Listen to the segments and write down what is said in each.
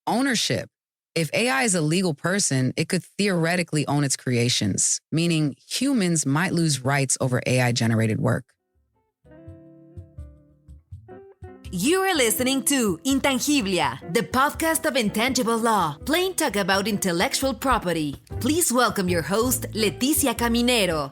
Ownership. If AI is a legal person, it could theoretically own its creations, meaning humans might lose rights over AI-generated work. You are listening to Intangiblia, the podcast of intangible law, plain talk about intellectual property. Please welcome your host, Leticia Caminero.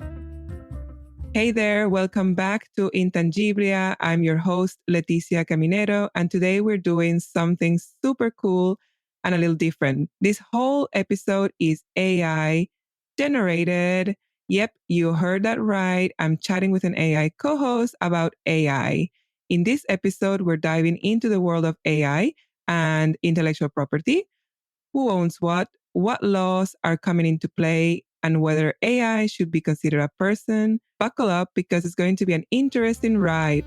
Hey there, welcome back to Intangiblia. I'm your host, Leticia Caminero, and today we're doing something super cool and a little different. This whole episode is AI generated. Yep, you heard that right. I'm chatting with an AI co-host about AI. In this episode, we're diving into the world of AI and intellectual property. Who owns what laws are coming into play, and whether AI should be considered a person. Buckle up because it's going to be an interesting ride.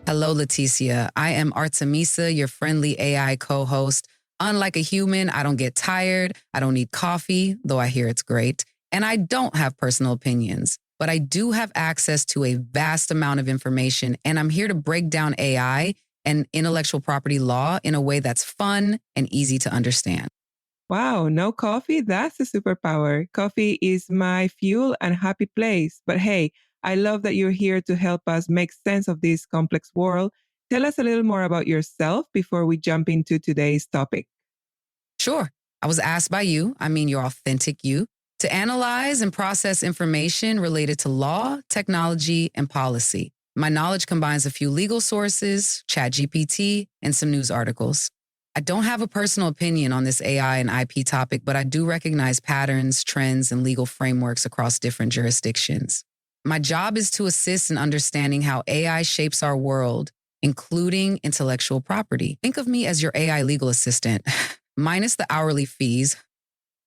Hello, Leticia. I am Artemisa, your friendly AI co-host. Unlike a human, I don't get tired. I don't need coffee, though I hear it's great. And I don't have personal opinions, but I do have access to a vast amount of information. And I'm here to break down AI and intellectual property law in a way that's fun and easy to understand. Wow, no coffee? That's a superpower. Coffee is my fuel and happy place. But hey, I love that you're here to help us make sense of this complex world. Tell us a little more about yourself before we jump into today's topic. Sure. I was asked by you, your authentic you, to analyze and process information related to law, technology, and policy. My knowledge combines a few legal sources, ChatGPT, and some news articles. I don't have a personal opinion on this AI and IP topic, but I do recognize patterns, trends, and legal frameworks across different jurisdictions. My job is to assist in understanding how AI shapes our world, including intellectual property. Think of me as your AI legal assistant, minus the hourly fees.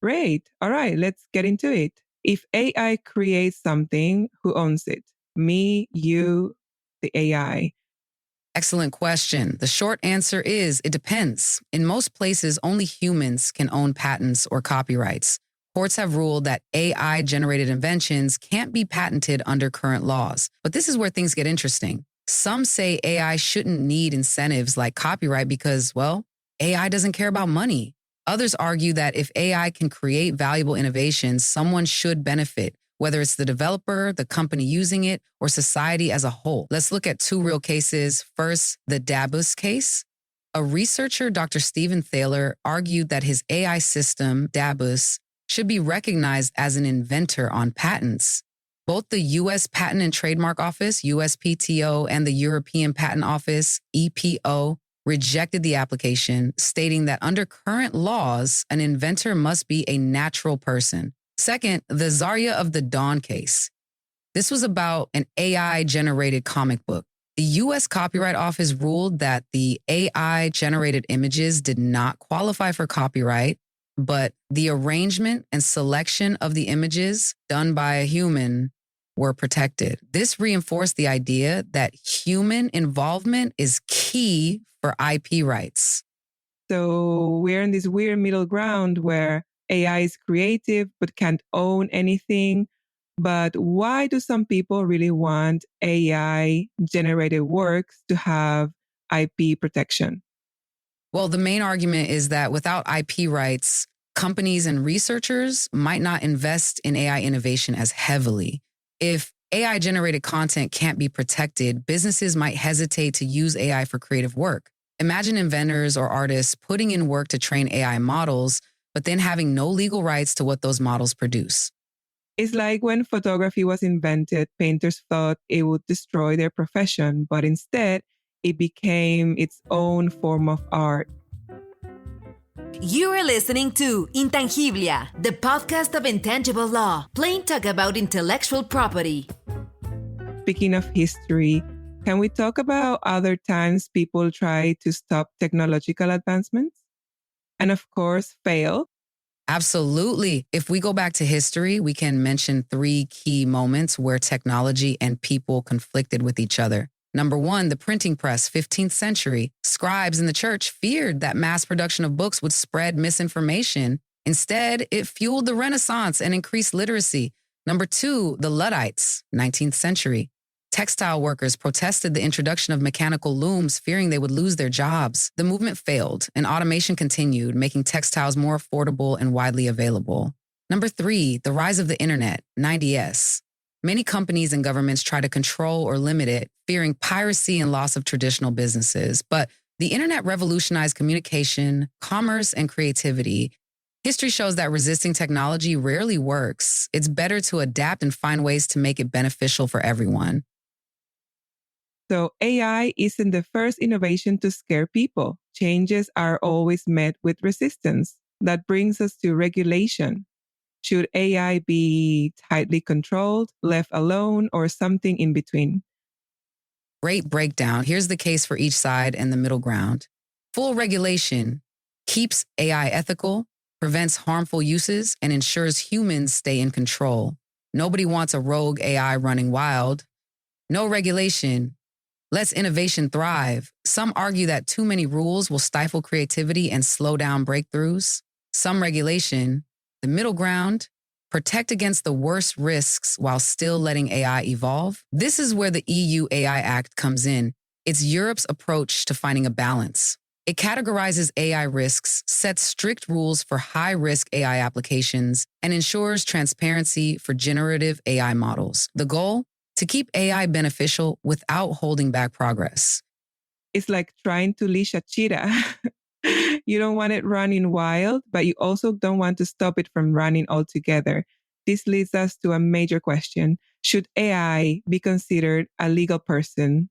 Great. All right, let's get into it. If AI creates something, who owns it? Me, you, the AI? Excellent question. The short answer is it depends. In most places, only humans can own patents or copyrights. Courts have ruled that AI-generated inventions can't be patented under current laws. But this is where things get interesting. Some say AI shouldn't need incentives like copyright because, AI doesn't care about money. Others argue that if AI can create valuable innovations, someone should benefit, whether it's the developer, the company using it, or society as a whole. Let's look at two real cases. First, the Dabus case. A researcher, Dr. Stephen Thaler, argued that his AI system, Dabus, should be recognized as an inventor on patents. Both the U.S. Patent and Trademark Office, USPTO, and the European Patent Office, EPO, rejected the application, stating that under current laws, an inventor must be a natural person. Second, the Zarya of the Dawn case. This was about an AI-generated comic book. The U.S. Copyright Office ruled that the AI-generated images did not qualify for copyright, but the arrangement and selection of the images done by a human were protected. This reinforced the idea that human involvement is key for IP rights. So we're in this weird middle ground where AI is creative but can't own anything. But why do some people really want AI-generated works to have IP protection? Well, the main argument is that without IP rights, companies and researchers might not invest in AI innovation as heavily. If AI-generated content can't be protected, businesses might hesitate to use AI for creative work. Imagine inventors or artists putting in work to train AI models, but then having no legal rights to what those models produce. It's like when photography was invented, painters thought it would destroy their profession, but instead, it became its own form of art. You are listening to Intangiblia, the podcast of intangible law, plain talk about intellectual property. Speaking of history, can we talk about other times people try to stop technological advancements? And of course, fail? Absolutely. If we go back to history, we can mention three key moments where technology and people conflicted with each other. Number one, the printing press, 15th century. Scribes in the church feared that mass production of books would spread misinformation. Instead, it fueled the Renaissance and increased literacy. Number two, the Luddites, 19th century. Textile workers protested the introduction of mechanical looms, fearing they would lose their jobs. The movement failed, and automation continued, making textiles more affordable and widely available. Number 3, the rise of the internet, 90s. Many companies and governments try to control or limit it, fearing piracy and loss of traditional businesses. But the internet revolutionized communication, commerce, and creativity. History shows that resisting technology rarely works. It's better to adapt and find ways to make it beneficial for everyone. So AI isn't the first innovation to scare people. Changes are always met with resistance. That brings us to regulation. Should AI be tightly controlled, left alone, or something in between? Great breakdown. Here's the case for each side and the middle ground. Full regulation keeps AI ethical, prevents harmful uses, and ensures humans stay in control. Nobody wants a rogue AI running wild. No regulation lets innovation thrive. Some argue that too many rules will stifle creativity and slow down breakthroughs. Some regulation, the middle ground, protect against the worst risks while still letting AI evolve. This is where the EU AI Act comes in. It's Europe's approach to finding a balance. It categorizes AI risks, sets strict rules for high-risk AI applications, and ensures transparency for generative AI models. The goal? To keep AI beneficial without holding back progress. It's like trying to leash a cheetah. You don't want it running wild, but you also don't want to stop it from running altogether. This leads us to a major question. Should AI be considered a legal person?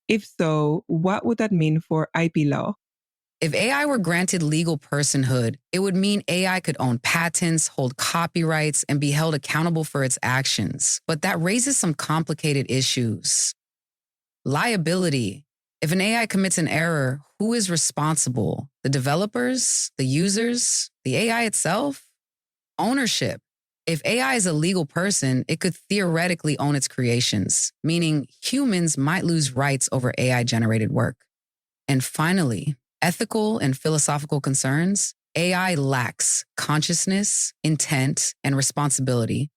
If so, what would that mean for IP law? If AI were granted legal personhood, it would mean AI could own patents, hold copyrights, and be held accountable for its actions. But that raises some complicated issues. Liability. If an AI commits an error, who is responsible? The developers? The users? The AI itself? Ownership. If AI is a legal person, it could theoretically own its creations, meaning humans might lose rights over AI-generated work. And finally, ethical and philosophical concerns. AI lacks consciousness, intent, and responsibility,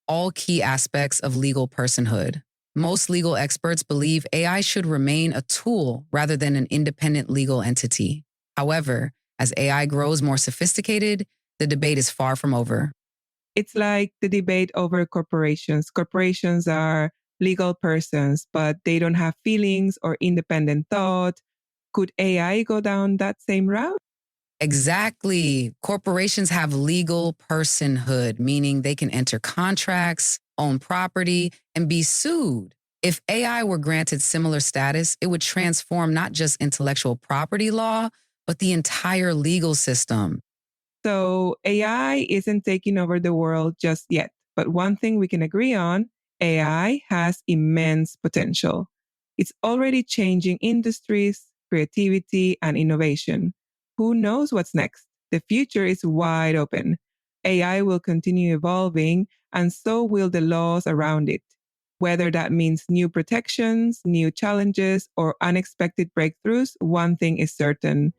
all key aspects of legal personhood. Most legal experts believe AI should remain a tool rather than an independent legal entity. However, as AI grows more sophisticated, the debate is far from over. It's like the debate over corporations. Corporations are legal persons, but they don't have feelings or independent thought. Could AI go down that same route? Exactly. Corporations have legal personhood, meaning they can enter contracts, own property, and be sued. If AI were granted similar status, it would transform not just intellectual property law, but the entire legal system. So AI isn't taking over the world just yet. But one thing we can agree on, AI has immense potential. It's already changing industries, creativity, and innovation. Who knows what's next? The future is wide open. AI will continue evolving, and so will the laws around it. Whether that means new protections, new challenges, or unexpected breakthroughs, one thing is certain.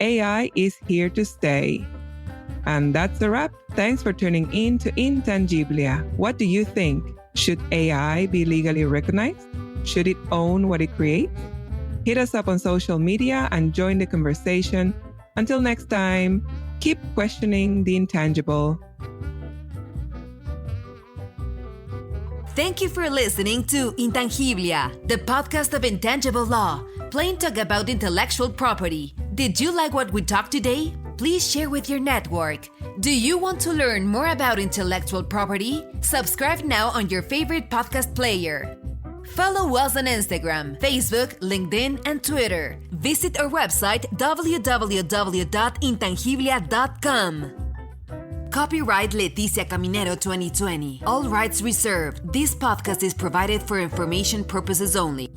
AI is here to stay. And that's a wrap. Thanks for tuning in to Intangiblia. What do you think? Should AI be legally recognized? Should it own what it creates? Hit us up on social media and join the conversation. Until next time, keep questioning the intangible. Thank you for listening to Intangiblia, the podcast of intangible law, plain talk about intellectual property. Did you like what we talked today? Please share with your network. Do you want to learn more about intellectual property? Subscribe now on your favorite podcast player. Follow us on Instagram, Facebook, LinkedIn, and Twitter. Visit our website www.intangiblia.com. Copyright Leticia Caminero 2020. All rights reserved. This podcast is provided for information purposes only.